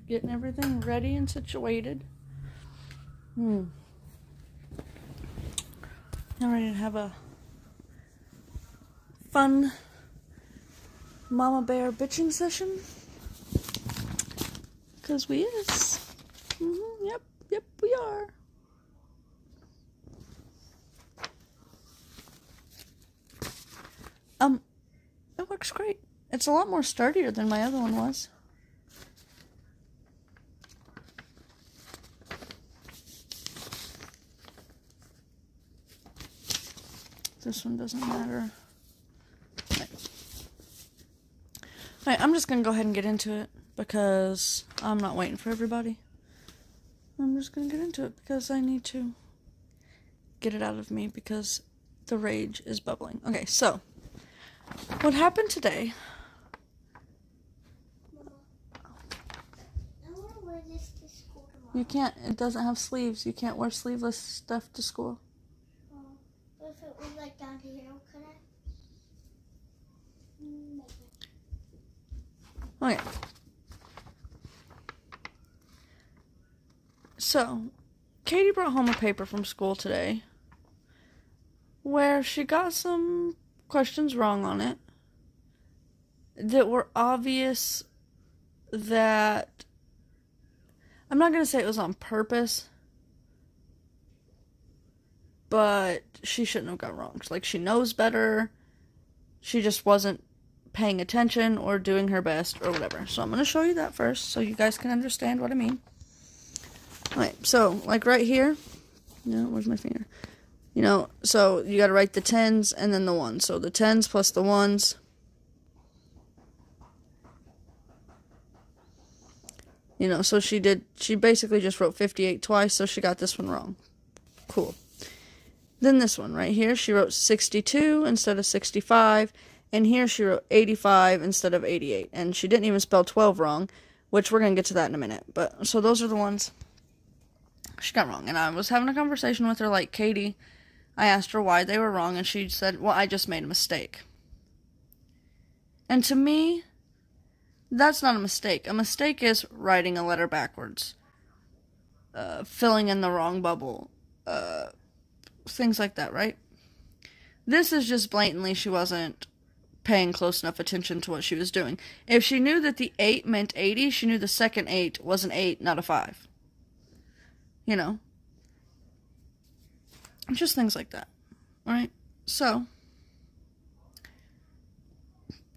getting everything ready and situated. I'm ready to have a fun Momma Bear bitching session. Because we is. Yep, we are. It works great. It's a lot more sturdier than my other one was. This one doesn't matter. Alright, I'm just going to go ahead and get into it because I'm not waiting for everybody. I'm just going to get into it because I need to get it out of me because the rage is bubbling. Okay, so what happened today? I want to wear this to school tomorrow. You can't. It doesn't have sleeves. You can't wear sleeveless stuff to school. But if it was like down here, could I? Okay. So, Katie brought home a paper from school today where she got some questions wrong on it that were obvious that I'm not going to say it was on purpose, but she shouldn't have got wrong. Like, she knows better. She just wasn't paying attention or doing her best or whatever. So I'm going to show you that first so you guys can understand what I mean. Alright, so, like right here, where's my finger? So you got to write the 10s and then the 1s. So the 10s plus the 1s. So she basically just wrote 58 twice, so she got this one wrong. Cool. Then this one right here, she wrote 62 instead of 65. And here she wrote 85 instead of 88. And she didn't even spell 12 wrong, which we're going to get to that in a minute. But so those are the ones she got wrong. And I was having a conversation with her like, Katie, I asked her why they were wrong, and she said, well, I just made a mistake. And to me, that's not a mistake. A mistake is writing a letter backwards, filling in the wrong bubble, things like that, right? This is just blatantly she wasn't paying close enough attention to what she was doing. If she knew that the 8 meant 80, she knew the second 8 was an 8, not a 5. Just things like that. Alright? So,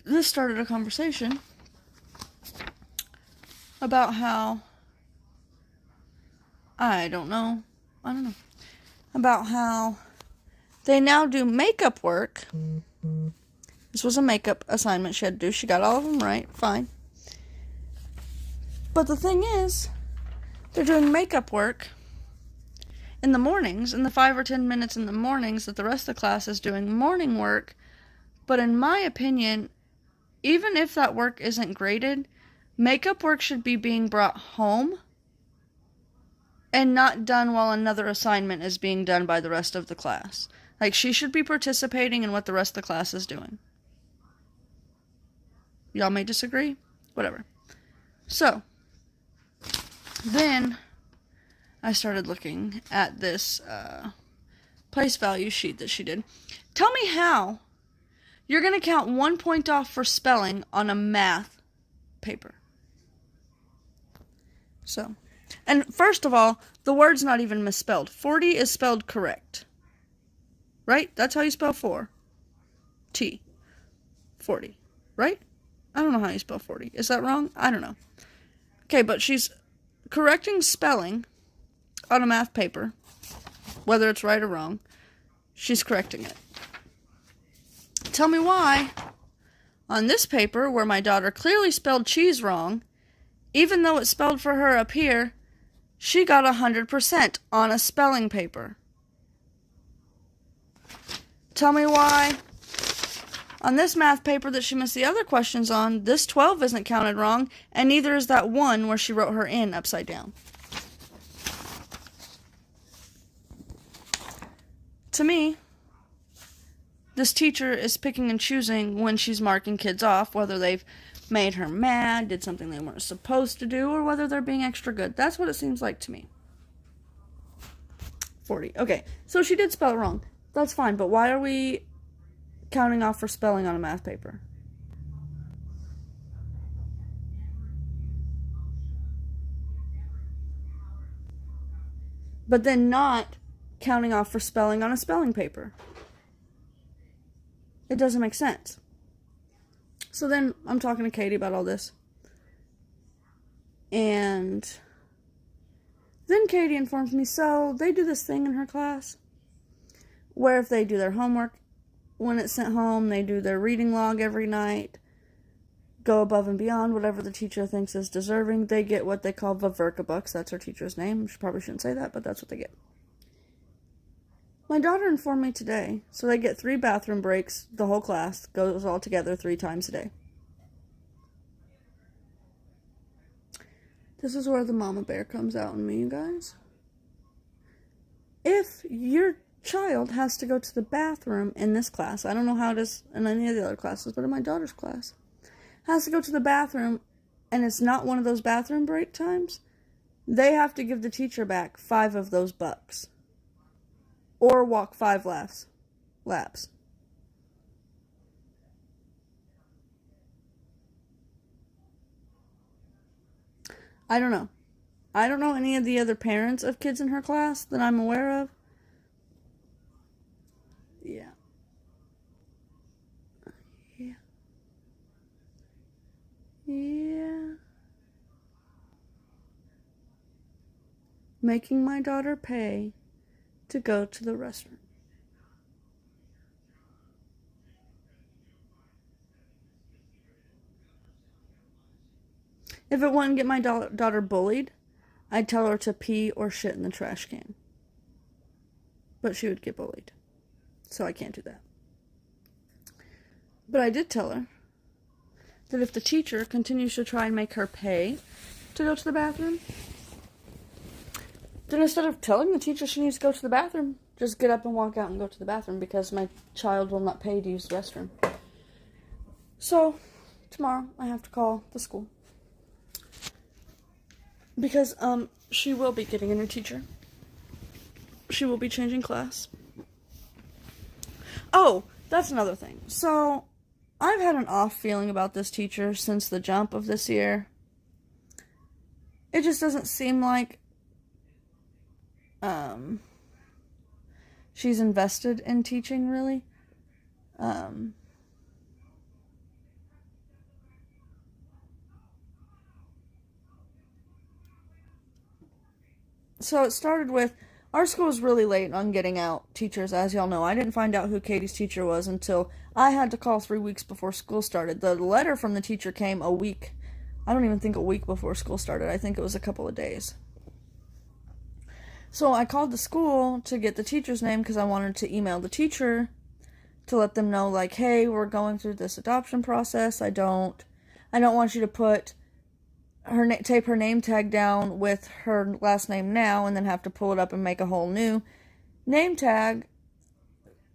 this started a conversation about how, about how they now do makeup work. This was a makeup assignment she had to do. She got all of them right. Fine. But the thing is, they're doing makeup work in the mornings, in the 5 or 10 minutes in the mornings that the rest of the class is doing morning work. But in my opinion, even if that work isn't graded, makeup work should be being brought home and not done while another assignment is being done by the rest of the class. Like, she should be participating in what the rest of the class is doing. Y'all may disagree. Whatever. So, then I started looking at this place value sheet that she did. Tell me how you're going to count 1 point off for spelling on a math paper. So, and first of all, the word's not even misspelled. 40 is spelled correct. Right? That's how you spell 4. T. 40. Right? I don't know how you spell 40. Is that wrong? I don't know. Okay, but she's correcting spelling on a math paper. Whether it's right or wrong, she's correcting it. Tell me why, on this paper, where my daughter clearly spelled cheese wrong, even though it's spelled for her up here, she got 100% on a spelling paper. Tell me why, on this math paper that she missed the other questions on, this 12 isn't counted wrong, and neither is that 1 where she wrote her N upside down. To me, this teacher is picking and choosing when she's marking kids off, whether they've made her mad, did something they weren't supposed to do, or whether they're being extra good. That's what it seems like to me. 40. Okay, so she did spell it wrong. That's fine, but why are we counting off for spelling on a math paper? But then not counting off for spelling on a spelling paper. It doesn't make sense. So then I'm talking to Katie about all this. And then Katie informs me, so they do this thing in her class where if they do their homework when it's sent home, they do their reading log every night, go above and beyond whatever the teacher thinks is deserving, they get what they call Vaverka bucks. That's her teacher's name. She probably shouldn't say that, but that's what they get. My daughter informed me today, so they get 3 bathroom breaks, the whole class goes all together 3 times a day. This is where the Momma Bear comes out in me, you guys. If your child has to go to the bathroom in this class, I don't know how it is in any of the other classes, but in my daughter's class, has to go to the bathroom, and it's not one of those bathroom break times, they have to give the teacher back 5 of those bucks. Or walk 5 laps. I don't know. I don't know any of the other parents of kids in her class that I'm aware of. Yeah. Making my daughter pay to go to the restroom. If it wouldn't get my daughter bullied, I'd tell her to pee or shit in the trash can. But she would get bullied. So I can't do that. But I did tell her that if the teacher continues to try and make her pay to go to the bathroom, then instead of telling the teacher she needs to go to the bathroom, just get up and walk out and go to the bathroom because my child will not pay to use the restroom. So, tomorrow I have to call the school. Because, she will be getting a new teacher. She will be changing class. Oh, that's another thing. So, I've had an off feeling about this teacher since the jump of this year. It just doesn't seem like she's invested in teaching, really. So it started with, our school was really late on getting out teachers, as y'all know. I didn't find out who Katie's teacher was until I had to call 3 weeks before school started. The letter from the teacher came a week. I don't even think a week before school started. I think it was a couple of days. So I called the school to get the teacher's name because I wanted to email the teacher to let them know, like, hey, we're going through this adoption process. I don't want you to put tape her name tag down with her last name now and then have to pull it up and make a whole new name tag.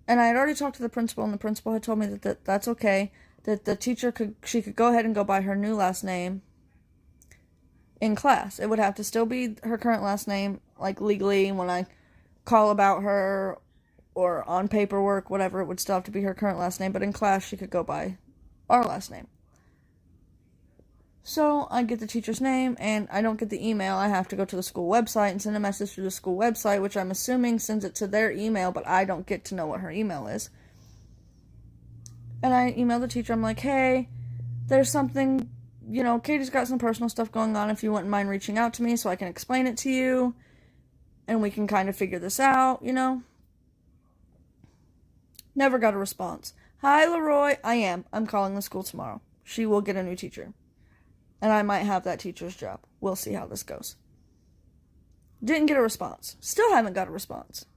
And I had already talked to the principal, and the principal had told me that that's okay, that the teacher could go ahead and go by her new last name in class. It would have to still be her current last name, like legally when I call about her or on paperwork, whatever, it would still have to be her current last name, but in class she could go by our last name. So I get the teacher's name, and I don't get the email. I have to go to the school website and send a message through the school website, which I'm assuming sends it to their email, but I don't get to know what her email is. And I email the teacher. I'm like, hey, there's something, Katie's got some personal stuff going on. If you wouldn't mind reaching out to me so I can explain it to you, and we can kind of figure this out, Never got a response. Hi, Leroy. I'm calling the school tomorrow. She will get a new teacher. And I might have that teacher's job. We'll see how this goes. Didn't get a response. Still haven't got a response.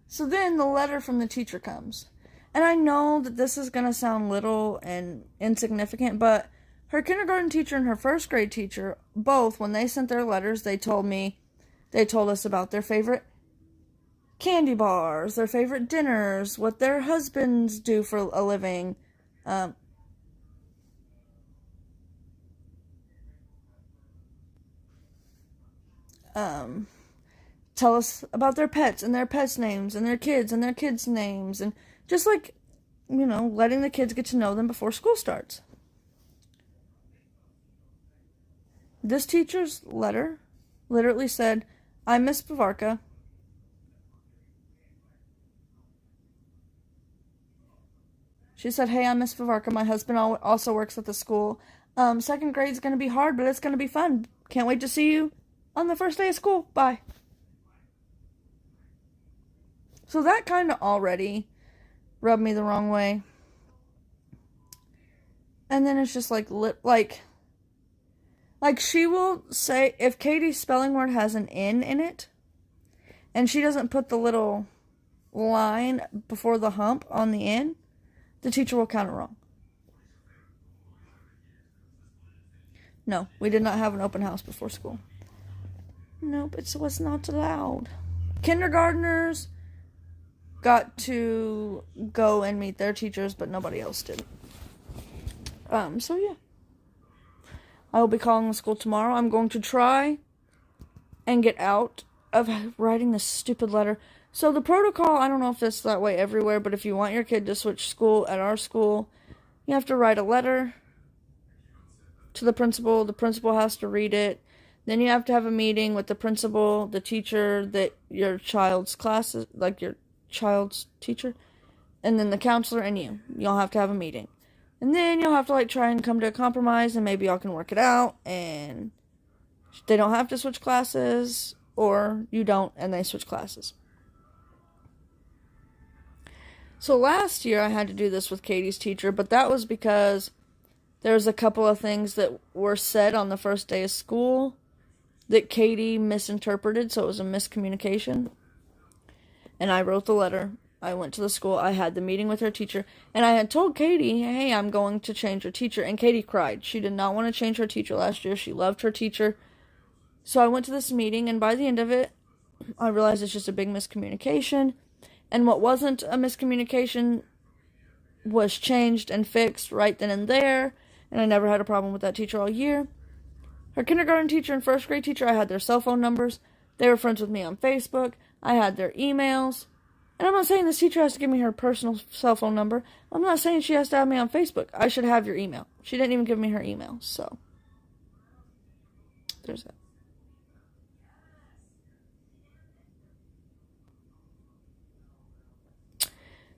So then the letter from the teacher comes. And I know that this is going to sound little and insignificant, but her kindergarten teacher and her first grade teacher, both, when they sent their letters, they told us about their favorite candy bars, their favorite dinners, what their husbands do for a living. Um, um, Tell us about their pets and their pets' names and their kids and their kids' names, and just like, letting the kids get to know them before school starts. This teacher's letter literally said, "I'm Miss Bavarka. She said, "Hey, I'm Miss Bavarka. My husband also works at the school. Second grade's going to be hard, but it's going to be fun. Can't wait to see you on the first day of school. Bye." So that kind of already rubbed me the wrong way. And then it's just like she will say, if Katie's spelling word has an N in it, and she doesn't put the little line before the hump on the N, the teacher will count it wrong. No, we did not have an open house before school. Nope, it was not allowed. Kindergartners got to go and meet their teachers, but nobody else did. So yeah. I will be calling the school tomorrow. I'm going to try and get out of writing this stupid letter. So the protocol, I don't know if it's that way everywhere, but if you want your kid to switch school at our school, you have to write a letter to the principal. The principal has to read it. Then you have to have a meeting with the principal, the teacher, that your child's class is, like your child's teacher, and then the counselor and you. You'll have to have a meeting. And then you'll have to try and come to a compromise, and maybe y'all can work it out, and they don't have to switch classes, or you don't and they switch classes. So last year I had to do this with Katie's teacher, but that was because there's a couple of things that were said on the first day of school that Katie misinterpreted, so it was a miscommunication. And I wrote the letter. I went to the school. I had the meeting with her teacher. And I had told Katie, hey, I'm going to change her teacher. And Katie cried. She did not want to change her teacher last year. She loved her teacher. So I went to this meeting, and by the end of it, I realized it's just a big miscommunication. And what wasn't a miscommunication was changed and fixed right then and there. And I never had a problem with that teacher all year. Her kindergarten teacher and first grade teacher, I had their cell phone numbers. They were friends with me on Facebook. I had their emails. And I'm not saying this teacher has to give me her personal cell phone number. I'm not saying she has to have me on Facebook. I should have your email. She didn't even give me her email, so there's that.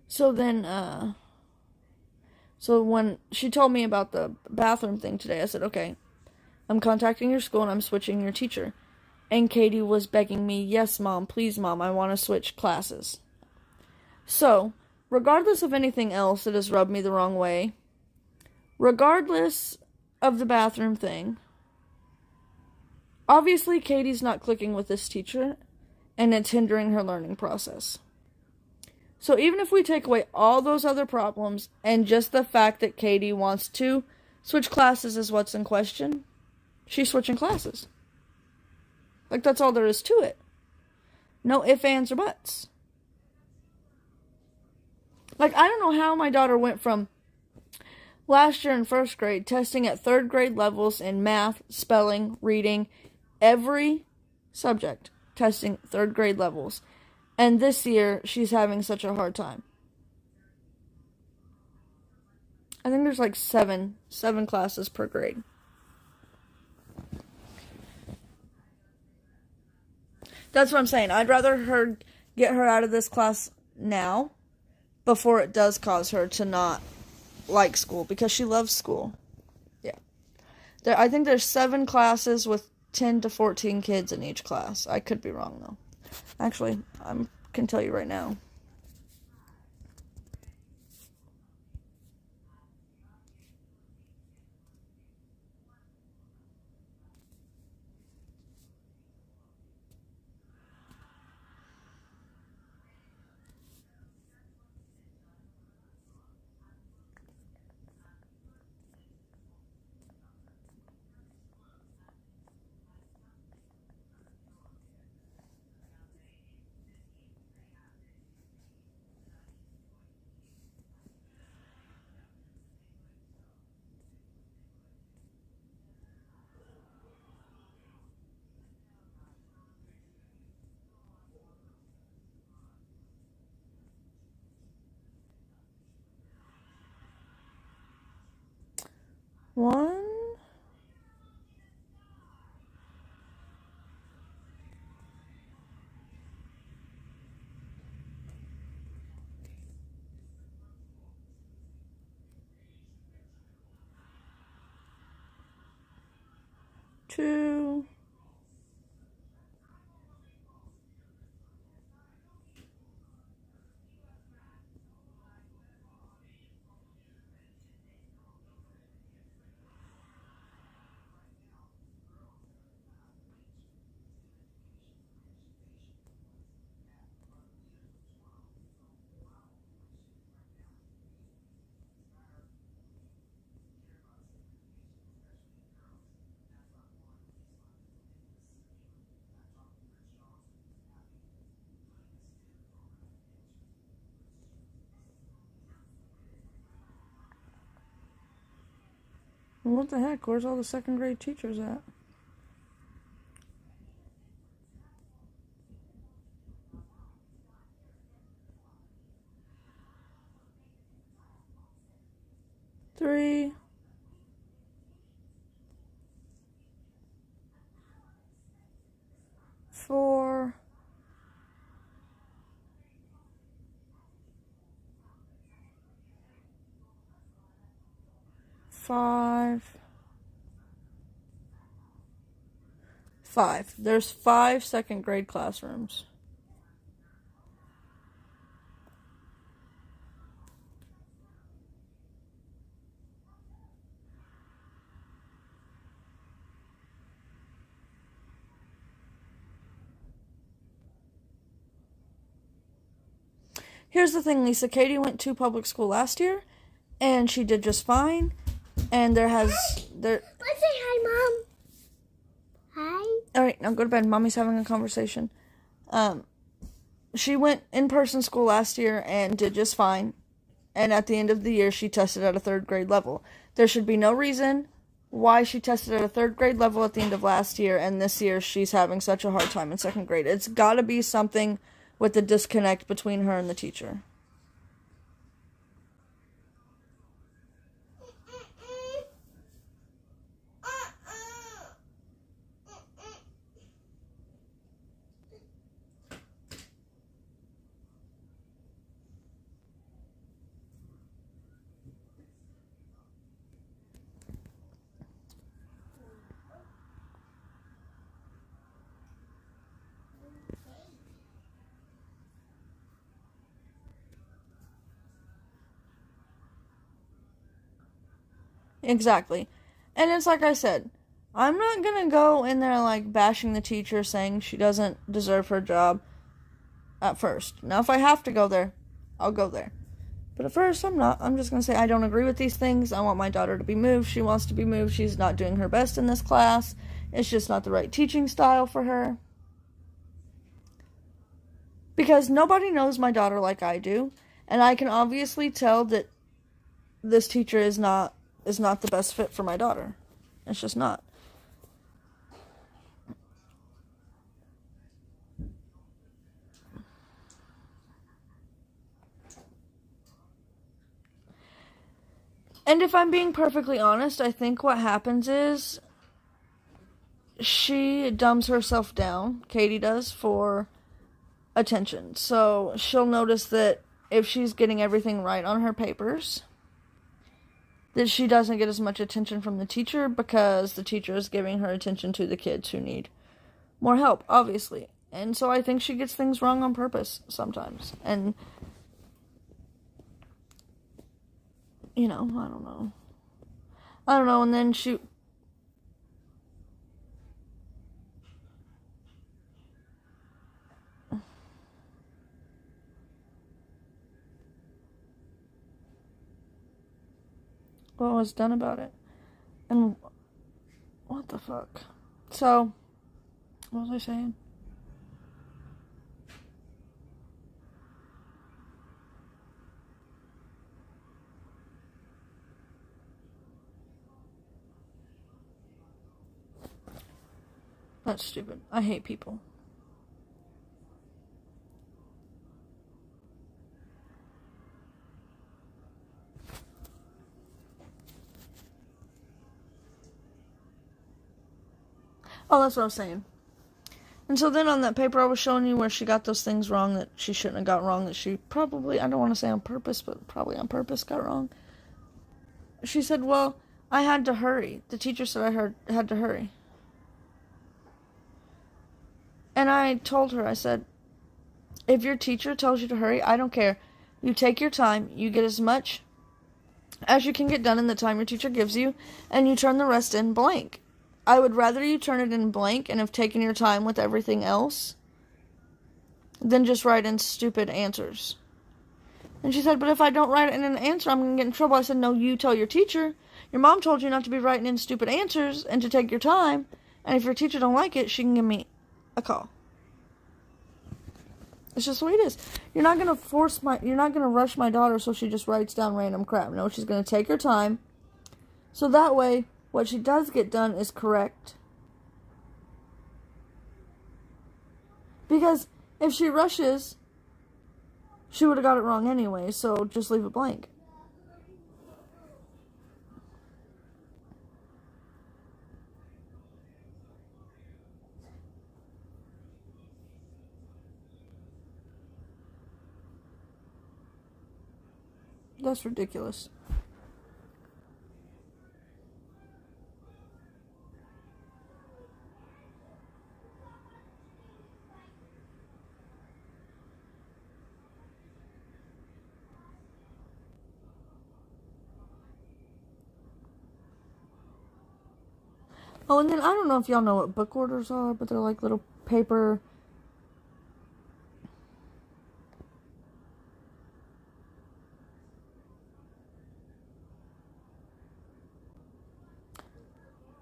So then, so when she told me about the bathroom thing today, I said, okay, I'm contacting your school and I'm switching your teacher. And Katie was begging me, yes, Mom, please, Mom, I want to switch classes. So, regardless of anything else that has rubbed me the wrong way, regardless of the bathroom thing, obviously Katie's not clicking with this teacher, and it's hindering her learning process. So even if we take away all those other problems, and just the fact that Katie wants to switch classes is what's in question, she's switching classes. That's all there is to it. No ifs, ands, or buts. I don't know how my daughter went from last year in first grade testing at third grade levels in math, spelling, reading, every subject testing third grade levels. And this year, she's having such a hard time. I think there's seven classes per grade. That's what I'm saying. I'd rather get her out of this class now before it does cause her to not like school, because she loves school. Yeah. I think there's 7 classes with 10 to 14 kids in each class. I could be wrong, though. Actually, I can tell you right now. 1, 2, what the heck? Where's all the second grade teachers at? Three, 4, 5. There's 5 second grade classrooms. Here's the thing, Lisa. Katie went to public school last year, and she did just fine. And Let's say hi, Mom. Hi. All right, now go to bed. Mommy's having a conversation. She went in-person school last year and did just fine. And at the end of the year, she tested at a 3rd grade level. There should be no reason why she tested at a 3rd grade level at the end of last year, and this year she's having such a hard time in 2nd grade. It's got to be something with the disconnect between her and the teacher. Exactly. And it's like I said, I'm not going to go in there like bashing the teacher, saying she doesn't deserve her job at first. Now, if I have to go there, I'll go there. But at first, I'm not. I'm just going to say I don't agree with these things. I want my daughter to be moved. She wants to be moved. She's not doing her best in this class. It's just not the right teaching style for her. Because nobody knows my daughter like I do. And I can obviously tell that this teacher is not the best fit for my daughter. It's just not. And if I'm being perfectly honest, I think what happens is she dumbs herself down, Katie does, for attention. So she'll notice that if she's getting everything right on her papers, that she doesn't get as much attention from the teacher because the teacher is giving her attention to the kids who need more help, obviously. And so I think she gets things wrong on purpose sometimes. And, I don't know. And then she... what was done about it? And what the fuck? So, what was I saying? That's stupid. I hate people. Oh, that's what I was saying. And so then on that paper I was showing you where she got those things wrong that she shouldn't have got wrong, that she probably, I don't want to say on purpose, but probably on purpose got wrong. She said, well, I had to hurry. The teacher said I had to hurry. And I told her, I said, if your teacher tells you to hurry, I don't care. You take your time, you get as much as you can get done in the time your teacher gives you, and you turn the rest in blank. I would rather you turn it in blank and have taken your time with everything else than just write in stupid answers. And she said, but if I don't write it in an answer, I'm going to get in trouble. I said, no, you tell your teacher. Your mom told you not to be writing in stupid answers and to take your time. And if your teacher don't like it, she can give me a call. It's just the way it is. You're not going to rush my daughter so she just writes down random crap. No, she's going to take her time. So that way, what she does get done is correct. Because if she rushes, she would have got it wrong anyway, so just leave it blank. That's ridiculous. Oh, and then I don't know if y'all know what book orders are, but they're like little paper.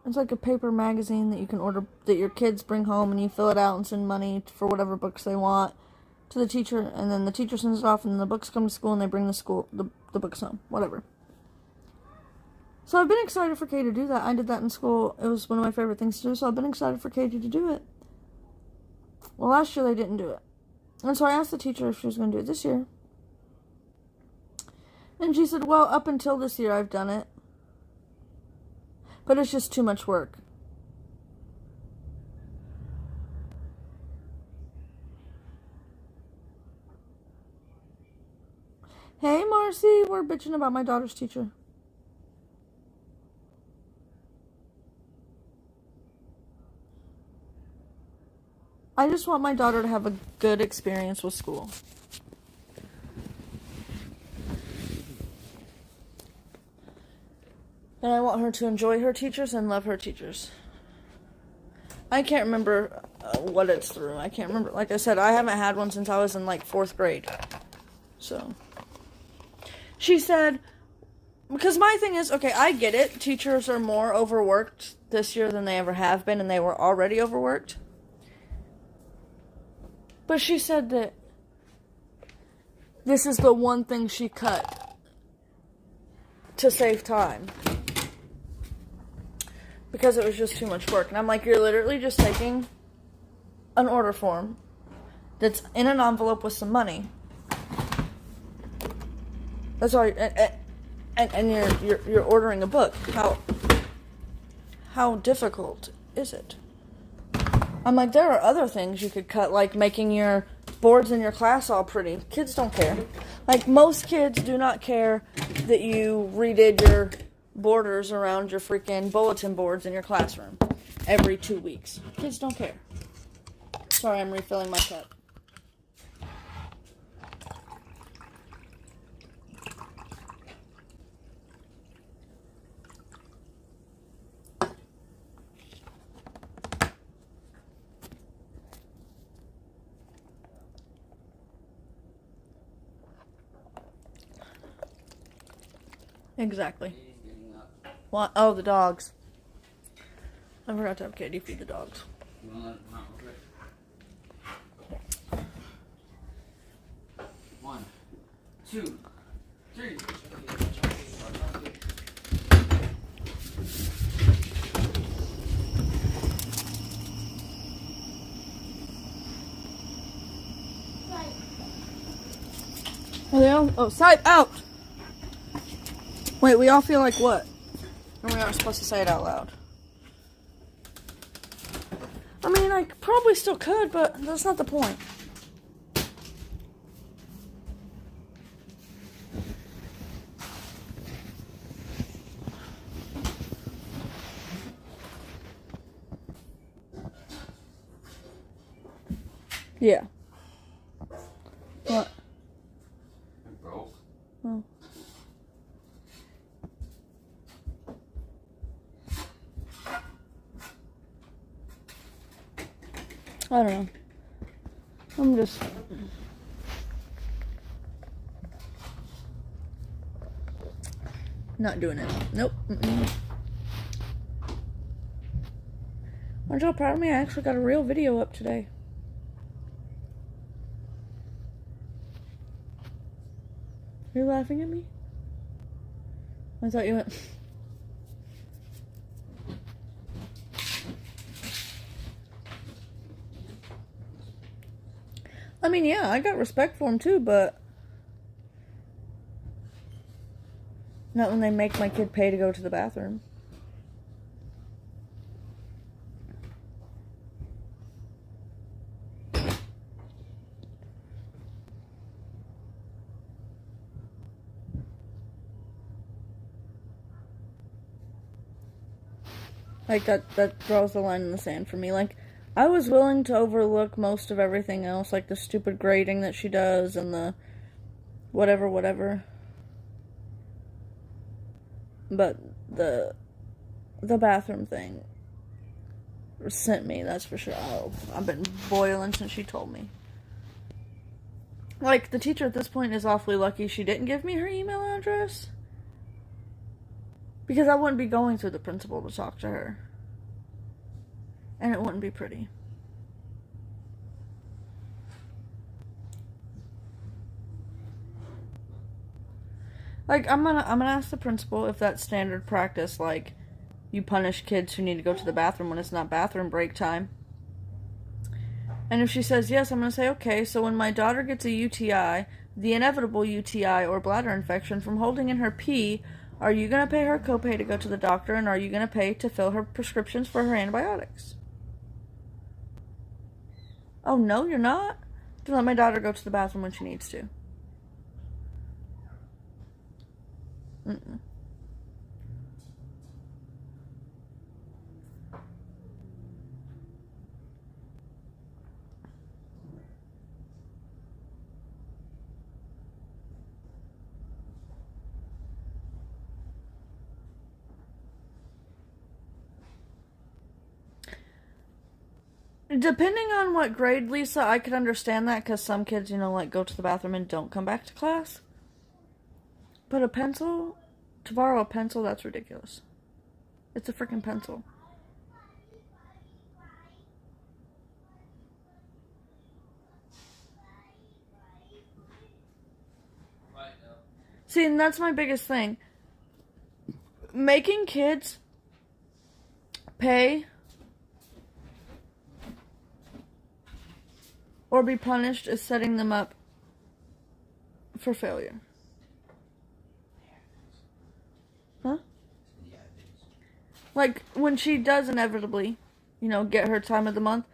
It's like a paper magazine that you can order, that your kids bring home, and you fill it out and send money for whatever books they want to the teacher, and then the teacher sends it off, and then the books come to school, and they bring the books home, whatever. So I've been excited for Katie to do that. I did that in school. It was one of my favorite things to do, so I've been excited for Katie to do it. Well, last year they didn't do it. And so I asked the teacher if she was going to do it this year. And she said, well, up until this year I've done it. But it's just too much work. Hey, Marcy, we're bitching about my daughter's teacher. I just want my daughter to have a good experience with school. And I want her to enjoy her teachers and love her teachers. I can't remember what it's through. I can't remember. Like I said, I haven't had one since I was in like 4th grade. So she said, because my thing is, okay, I get it. Teachers are more overworked this year than they ever have been, and they were already overworked. But she said that this is the one thing she cut to save time. Because it was just too much work. And I'm like, you're literally just taking an order form that's in an envelope with some money. That's all. And you're ordering a book. How difficult is it? I'm like, there are other things you could cut, like making your boards in your class all pretty. Kids don't care. Like, most kids do not care that you redid your borders around your freaking bulletin boards in your classroom every 2 weeks. Kids don't care. Sorry, I'm refilling my cup. Exactly. What? Oh, the dogs. I forgot to have Katie feed the dogs. One, two, three. Are they all? Oh, side out! Wait, we all feel like what? And we aren't supposed to say it out loud. I mean, I probably still could, but that's not the point. Yeah. What? It broke. Oh. I don't know. I'm just... not doing it. Nope. Aren't y'all proud of me? I actually got a real video up today. You're laughing at me? I thought you went... I mean, yeah, I got respect for him too, but... not when they make my kid pay to go to the bathroom. Like, that draws the line in the sand for me. Like, I was willing to overlook most of everything else, like the stupid grading that she does and the whatever. But the bathroom thing sent me, that's for sure. Oh, I've been boiling since she told me. Like, the teacher at this point is awfully lucky she didn't give me her email address. Because I wouldn't be going through the principal to talk to her. And it wouldn't be pretty. Like, I'm gonna ask the principal if that's standard practice, like, you punish kids who need to go to the bathroom when it's not bathroom break time. And if she says yes, I'm gonna say, okay, so when my daughter gets a UTI, the inevitable UTI or bladder infection from holding in her pee, are you going to pay her copay to go to the doctor, and are you going to pay to fill her prescriptions for her antibiotics? Oh, no, you're not? Then let my daughter go to the bathroom when she needs to. Mm-mm. Depending on what grade, Lisa, I could understand that, because some kids, like, go to the bathroom and don't come back to class. But a pencil, to borrow a pencil, that's ridiculous. It's a freaking pencil. See, and that's my biggest thing. Making kids pay or be punished is setting them up for failure. Huh? Like, when she does inevitably, get her time of the month,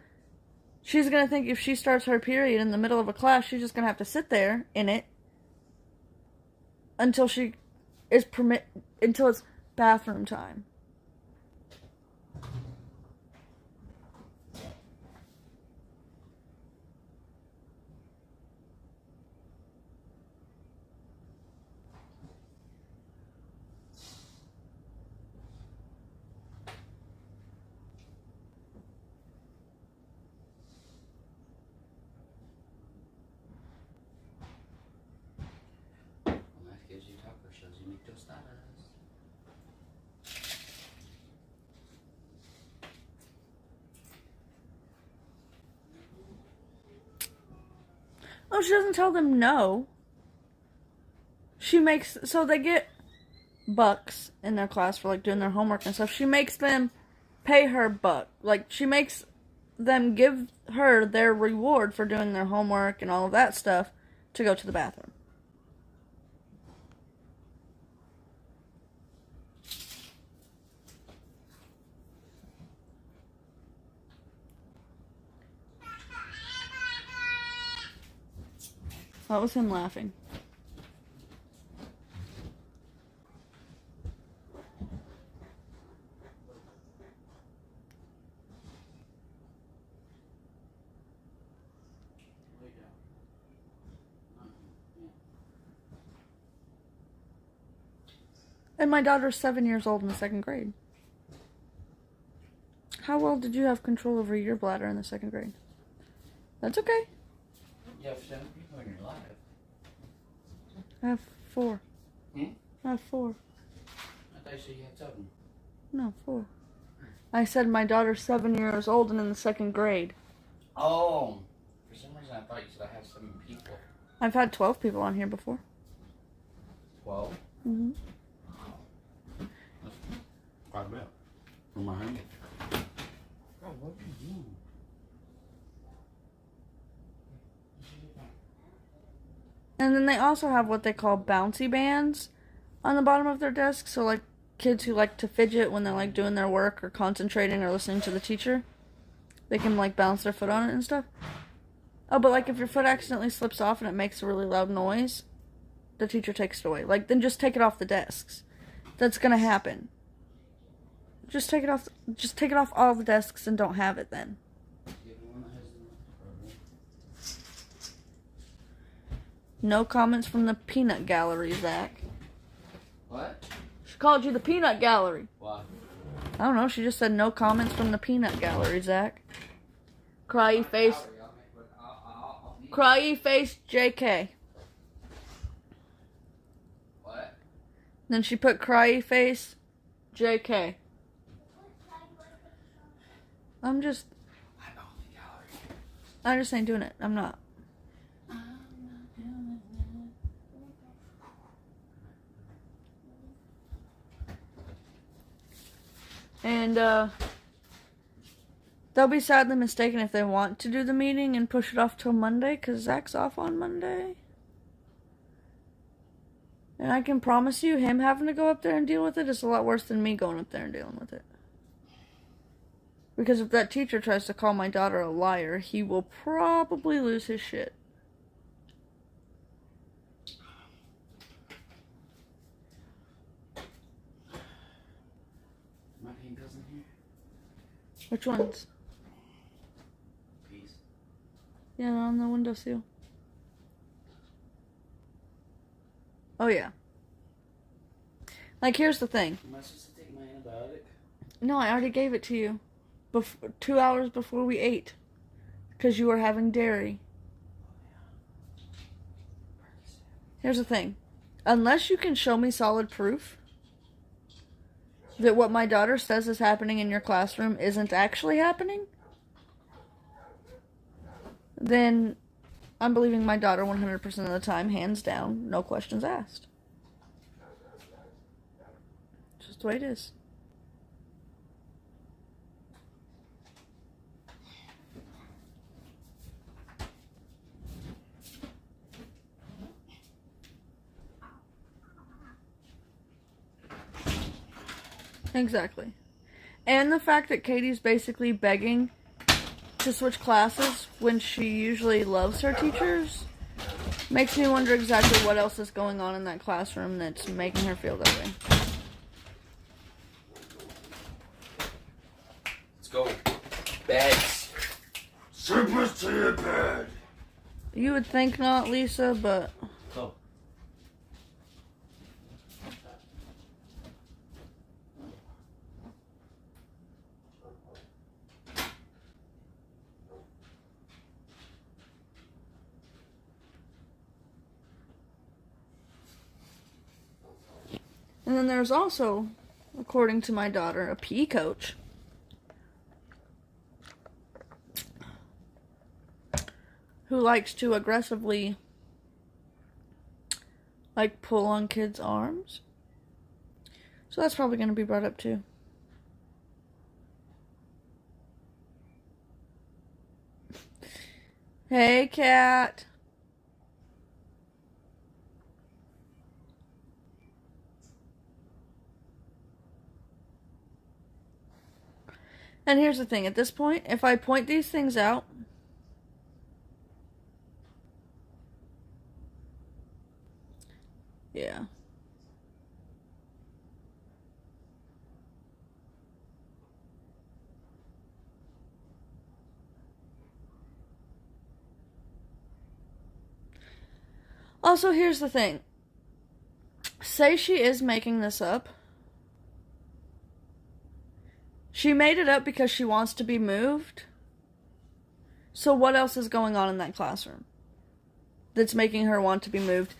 she's going to think if she starts her period in the middle of a class, she's just going to have to sit there in it until until it's bathroom time. Oh, she doesn't tell them no. So they get bucks in their class for, like, doing their homework and stuff. She makes them pay her buck. Like, she makes them give her their reward for doing their homework and all of that stuff to go to the bathroom. That was him laughing. Lay down. And my daughter's 7 years old in the 2nd grade. How well did you have control over your bladder in the 2nd grade? That's okay. You have 7 people in your life. I have 4. Hmm? I have 4. I thought you said you had 7. No, 4. I said my daughter's 7 years old and in the 2nd grade. Oh. For some reason I thought you said I have 7 people. I've had 12 people on here before. 12? Mm-hmm. That's quite a bit. For my hand. God, what are you doing? And then they also have what they call bouncy bands on the bottom of their desk. So, like, kids who like to fidget when they're, like, doing their work or concentrating or listening to the teacher, they can, like, bounce their foot on it and stuff. Oh, but, like, if your foot accidentally slips off and it makes a really loud noise, the teacher takes it away. Like, then just take it off the desks. That's gonna happen. Just take it off all the desks and don't have it then. No comments from the peanut gallery, Zach. What? She called you the peanut gallery. Why? I don't know. She just said no comments from the peanut gallery, Zach. Cryy face. Cryy face JK. What? Then she put cryy face JK. I'm just ain't doing it. I'm not. And, they'll be sadly mistaken if they want to do the meeting and push it off till Monday, because Zach's off on Monday. And I can promise you, him having to go up there and deal with it is a lot worse than me going up there and dealing with it. Because if that teacher tries to call my daughter a liar, he will probably lose his shit. My pink goes in here. Which ones? Peace. Yeah, they're on the windowsill. Oh, yeah. Like, here's the thing. Am I supposed to take my antibiotic? No, I already gave it to you. 2 hours before we ate. Because you were having dairy. Here's the thing. Unless you can show me solid proof that what my daughter says is happening in your classroom isn't actually happening, then I'm believing my daughter 100% of the time, hands down, no questions asked. It's just the way it is. Exactly. And the fact that Katie's basically begging to switch classes when she usually loves her teachers makes me wonder exactly what else is going on in that classroom that's making her feel that way. Let's go. Beds. Surplus to your bed. You would think not, Lisa, but... Go. And then there's also, according to my daughter, a PE coach who likes to aggressively, like, pull on kids' arms. So that's probably going to be brought up too. Hey, cat. And here's the thing, at this point, if I point these things out, Also, here's the thing. Say she is making this up. She made it up because she wants to be moved. So what else is going on in that classroom that's making her want to be moved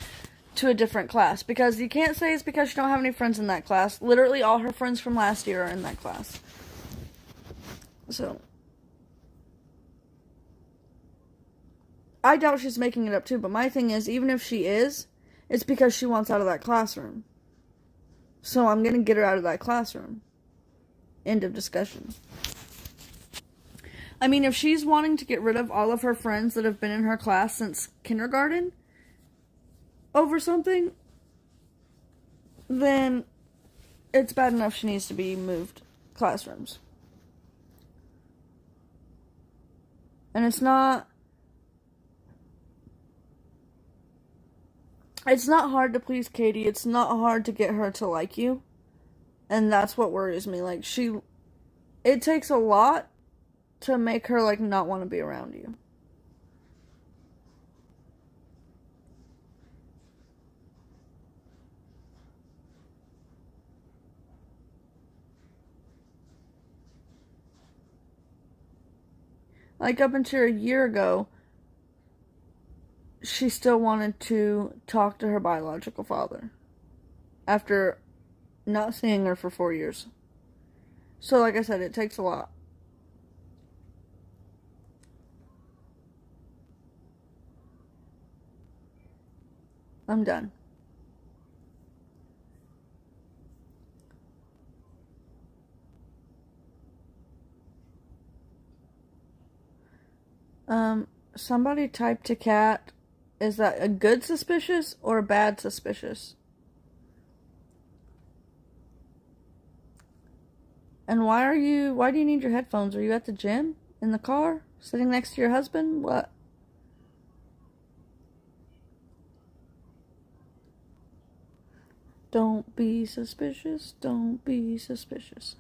to a different class? Because you can't say it's because she don't have any friends in that class. Literally all her friends from last year are in that class. So I doubt she's making it up too, but my thing is, even if she is, it's because she wants out of that classroom. So I'm going to get her out of that classroom. End of discussion. I mean, if she's wanting to get rid of all of her friends that have been in her class since kindergarten over something, then it's bad enough she needs to be moved classrooms. And it's not hard to please Katie. It's not hard to get her to like you. And that's what worries me. Like, it takes a lot to make her, like, not want to be around you. Like, up until a year ago, she still wanted to talk to her biological father after not seeing her for 4 years. So, like I said, it takes a lot. I'm done. Somebody typed to Kat, is that a good suspicious or a bad suspicious? And why do you need your headphones? Are you at the gym? In the car? Sitting next to your husband? What? Don't be suspicious. Don't be suspicious.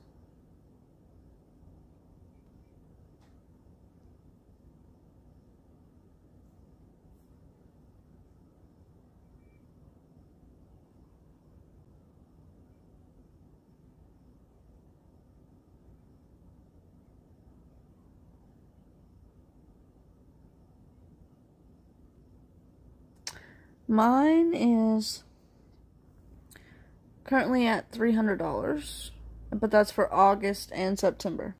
Mine is currently at $300, but that's for August and September.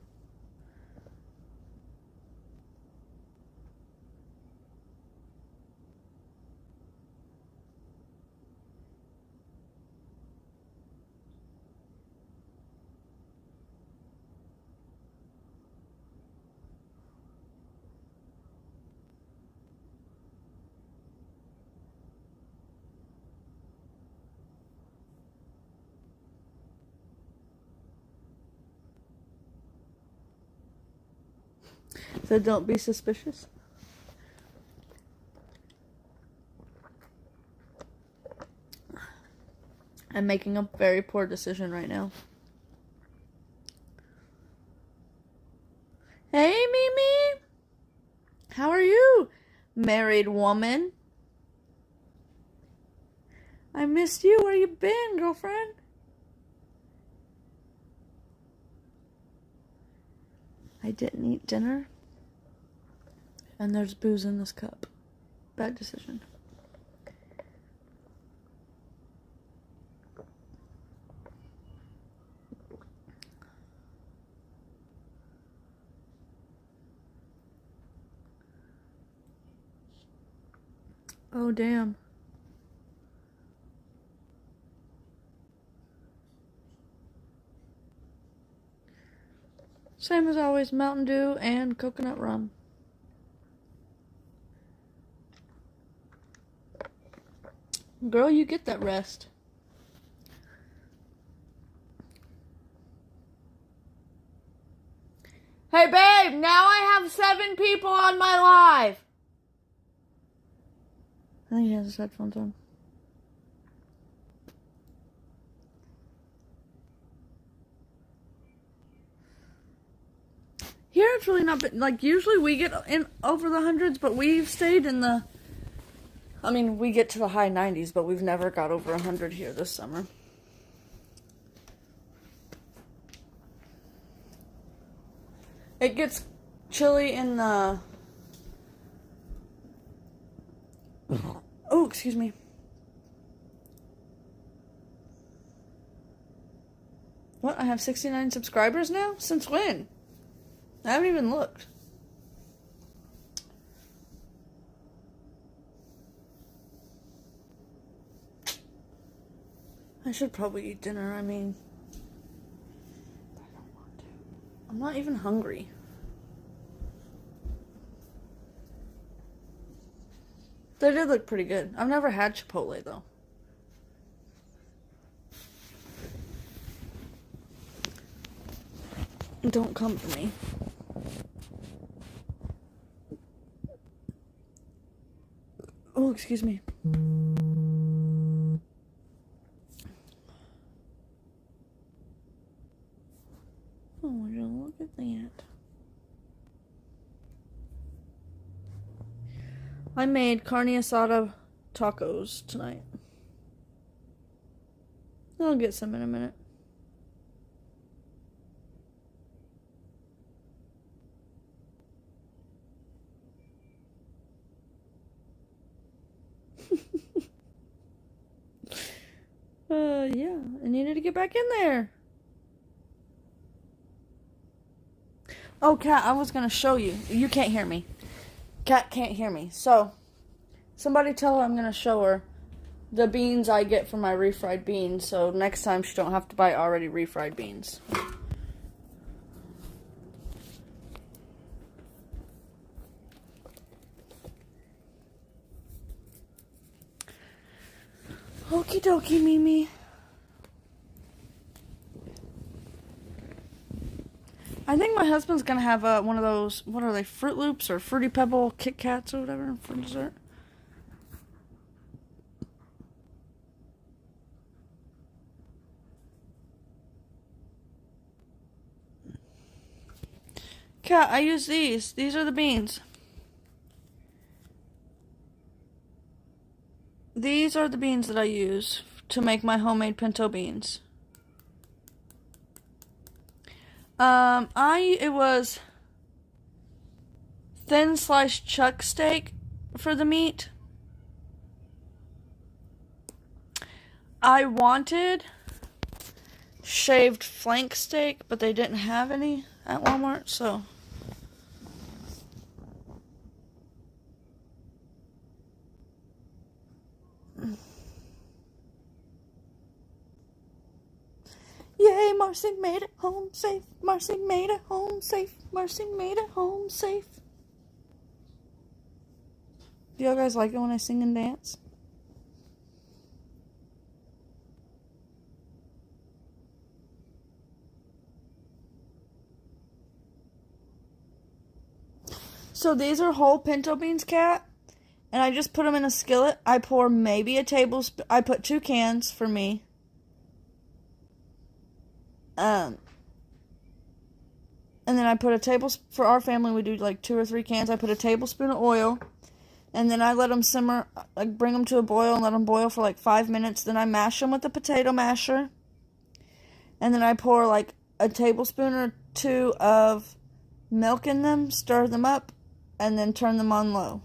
So don't be suspicious. I'm making a very poor decision right now. Hey, Mimi. How are you, married woman? I missed you. Where you been, girlfriend? I didn't eat dinner. And there's booze in this cup. Bad decision. Oh, damn. Same as always, Mountain Dew and coconut rum. Girl, you get that rest. Hey, babe, now I have 7 people on my live. I think he has his headphones on. Here it's really not been, like, usually we get in over the hundreds, but we've stayed in the I mean, we get to the high 90s, but we've never got over 100 here this summer. It gets chilly in the... Oh, excuse me. What? I have 69 subscribers now? Since when? I haven't even looked. I should probably eat dinner, I mean... I don't want to. I'm not even hungry. They did look pretty good. I've never had Chipotle, though. Don't come for me. Oh, excuse me. Oh, look at that. I made carne asada tacos tonight. I'll get some in a minute. Yeah, I needed to get back in there. Oh, Kat, I was going to show you. You can't hear me. Kat can't hear me. So, somebody tell her I'm going to show her the beans I get from my refried beans. So, next time she don't have to buy already refried beans. Okie dokie, Mimi. I think my husband's gonna have one of those, what are they, Fruit Loops or Fruity Pebble Kit Kats or whatever for dessert. Kat, I use these. These are the beans. These are the beans that I use to make my homemade pinto beans. It was thin sliced chuck steak for the meat. I wanted shaved flank steak, but they didn't have any at Walmart, so. Yay, Marcy made it home safe. Marcy made it home safe. Marcy made it home safe. Do y'all guys like it when I sing and dance? So these are whole pinto beans, Kat. And I just put them in a skillet. I pour maybe a tablespoon. I put 2 cans for me. And then I put a tablespoon, for our family we do like 2 or 3 cans. I put a tablespoon of oil, and then I let them simmer, like bring them to a boil and let them boil for like 5 minutes. Then I mash them with a potato masher, and then I pour like a tablespoon or 2 of milk in them, stir them up, and then turn them on low.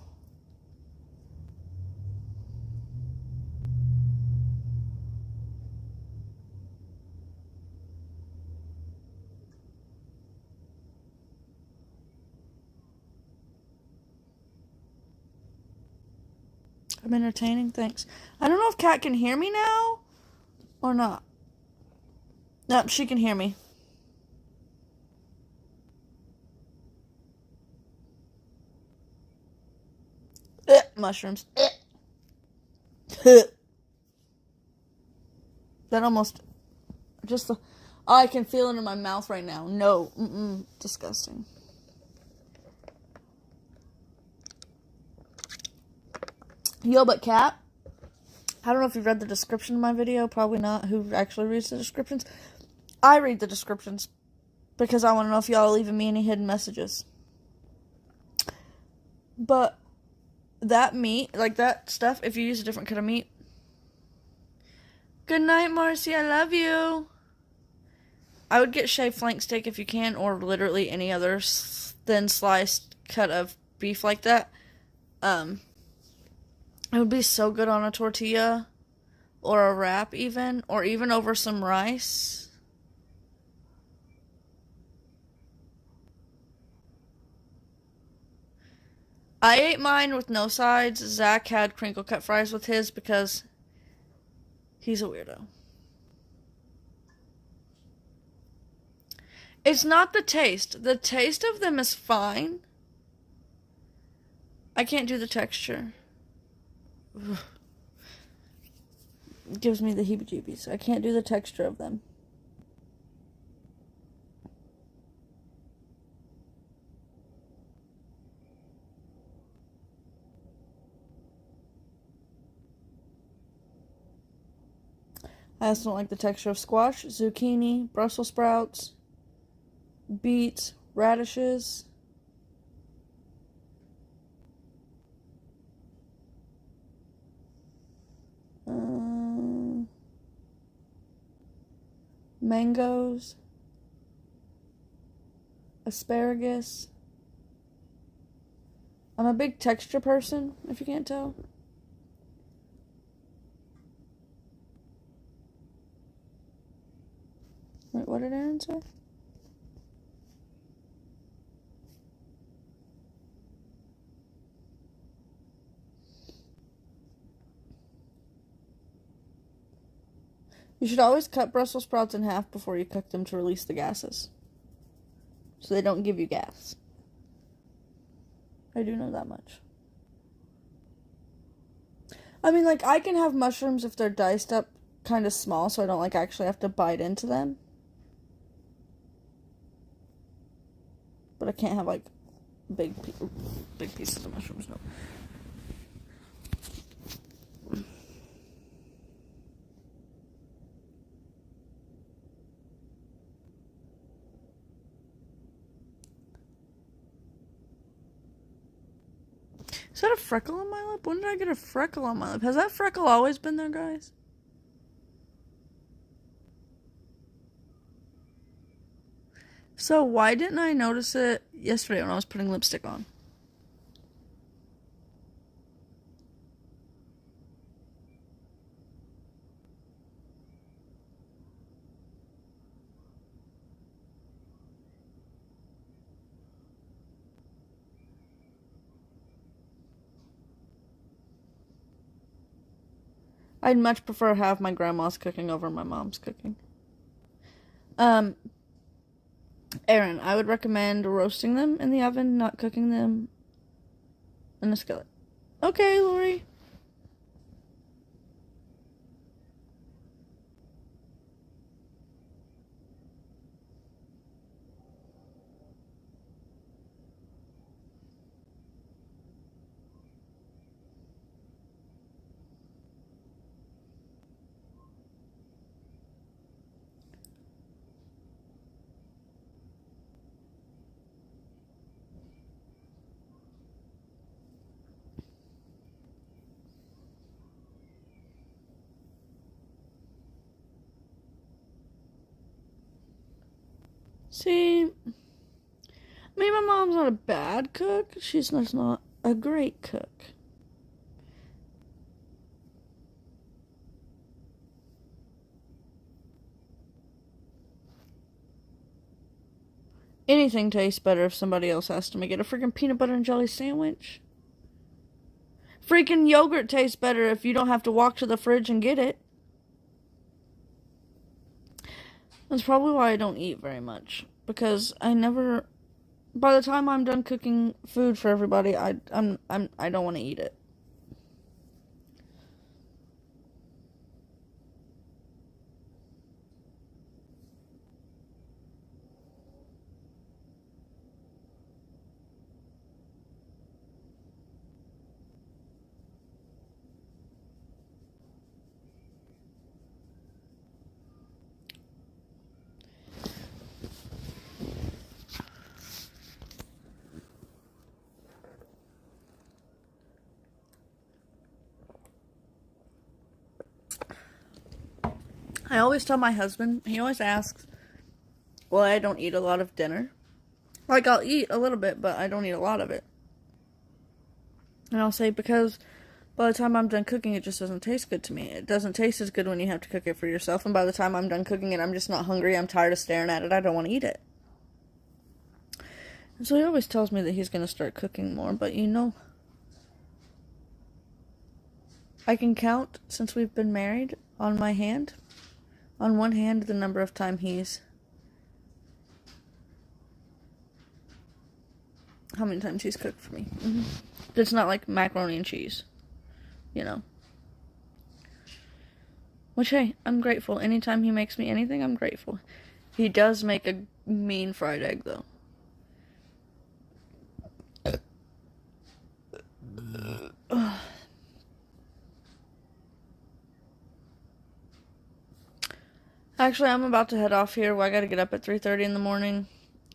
I'm entertaining, thanks. I don't know if Kat can hear me now or not. Nope, she can hear me. Mushrooms. That almost just I can feel it in my mouth right now. No, disgusting. Yo, but Kat, I don't know if you've read the description of my video. Probably not. Who actually reads the descriptions? I read the descriptions because I want to know if y'all are leaving me any hidden messages. But that meat, like that stuff, if you use a different cut of meat. Good night, Marcy. I love you. I would get shaved flank steak if you can, or literally any other thin sliced cut of beef like that. It would be so good on a tortilla, or a wrap even, or even over some rice. I ate mine with no sides. Zach had crinkle cut fries with his because he's a weirdo. It's not the taste. The taste of them is fine. I can't do the texture. It gives me the heebie-jeebies. I can't do the texture of them. I also don't like the texture of squash, zucchini, Brussels sprouts, beets, radishes. Mangoes, asparagus. I'm a big texture person, if you can't tell. Wait, what did Aaron say? You should always cut Brussels sprouts in half before you cook them to release the gases, so they don't give you gas. I do know that much. I mean, like, I can have mushrooms if they're diced up kind of small, so I don't, like, actually have to bite into them. But I can't have, like, big pieces of mushrooms, no. Is that a freckle on my lip? When did I get a freckle on my lip? Has that freckle always been there, guys? So why didn't I notice it yesterday when I was putting lipstick on? I'd much prefer have my grandma's cooking over my mom's cooking. Aaron, I would recommend roasting them in the oven, not cooking them in a skillet. Okay, Lori. See, I mean, my mom's not a bad cook. She's just not a great cook. Anything tastes better if somebody else has to make it. A freaking peanut butter and jelly sandwich. Freaking yogurt tastes better if you don't have to walk to the fridge and get it. That's probably why I don't eat very much. Because I never... By the time I'm done cooking food for everybody, I don't want to eat it. I always tell my husband, he always asks why I don't eat a lot of dinner. Like, I'll eat a little bit, but I don't eat a lot of it. And I'll say, because by the time I'm done cooking, it just doesn't taste good to me. It doesn't taste as good when you have to cook it for yourself. And by the time I'm done cooking it, I'm just not hungry. I'm tired of staring at it. I don't want to eat it. And so he always tells me that he's going to start cooking more. But, you know, I can count, since we've been married, on my hand. On one hand, the number of times how many times he's cooked for me. It's not like macaroni and cheese, you know. Which, hey, I'm grateful. Anytime he makes me anything, I'm grateful. He does make a mean fried egg, though. Actually, I'm about to head off here. I gotta get up at 3:30 in the morning.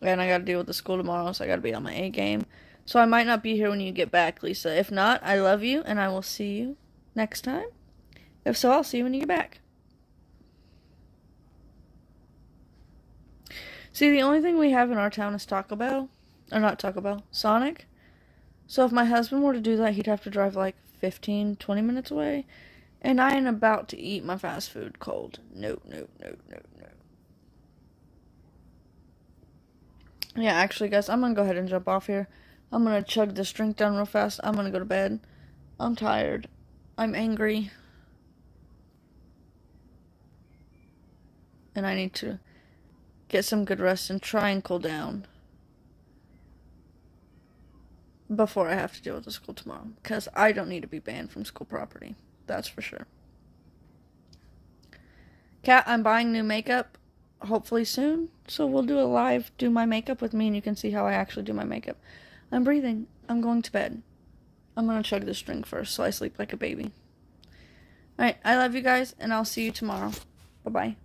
And I gotta deal with the school tomorrow, so I gotta be on my A game. So I might not be here when you get back, Lisa. If not, I love you, and I will see you next time. If so, I'll see you when you get back. See, the only thing we have in our town is Taco Bell. Or not Taco Bell, Sonic. So if my husband were to do that, he'd have to drive like 15, 20 minutes away. And I ain't about to eat my fast food cold. No, no, no, no, no. Yeah, actually, guys, I'm gonna go ahead and jump off here. I'm gonna chug this drink down real fast. I'm gonna go to bed. I'm tired. I'm angry. And I need to get some good rest and try and cool down before I have to deal with the school tomorrow. Because I don't need to be banned from school property. That's for sure. Kat, I'm buying new makeup. Hopefully soon. So we'll do a live, do my makeup with me, and you can see how I actually do my makeup. I'm breathing. I'm going to bed. I'm going to chug this drink first so I sleep like a baby. Alright, I love you guys, and I'll see you tomorrow. Bye-bye.